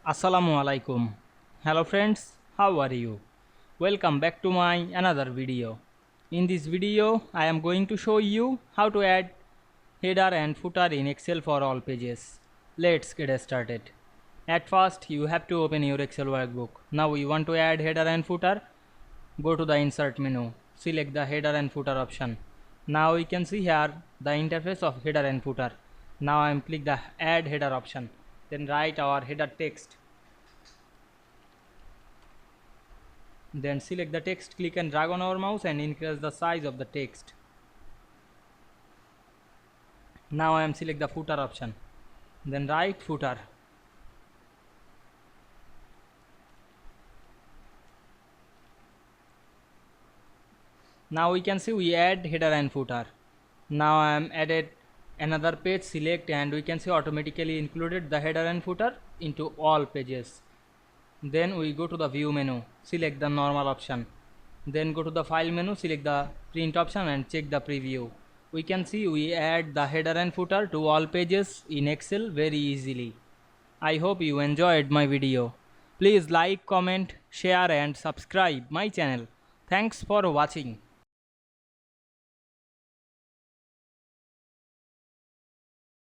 Assalamu Walaikum. Hello friends, how are you? Welcome back to my another video. In this video, I am going to show you how to add header and footer in Excel for all pages. Let's get started. At first, you have to open your Excel workbook. Now you want to add header and footer. Go to the insert menu. Select the header and footer option. Now you can see here the interface of header and footer. Now I am click the add header option. Then write our header text. Then select the text, click and drag on our mouse and increase the size of the text. Now I am select the footer option. Then write footer. Now we can see we add header and footer. Now I am added another page, select, and we can see automatically included the header and footer into all pages. Then we go to the view menu, select the normal option. Then go to the file menu, select the print option and check the preview. We can see we add the header and footer to all pages in Excel very easily. I hope you enjoyed my video. Please like, comment, share and subscribe my channel. Thanks for watching.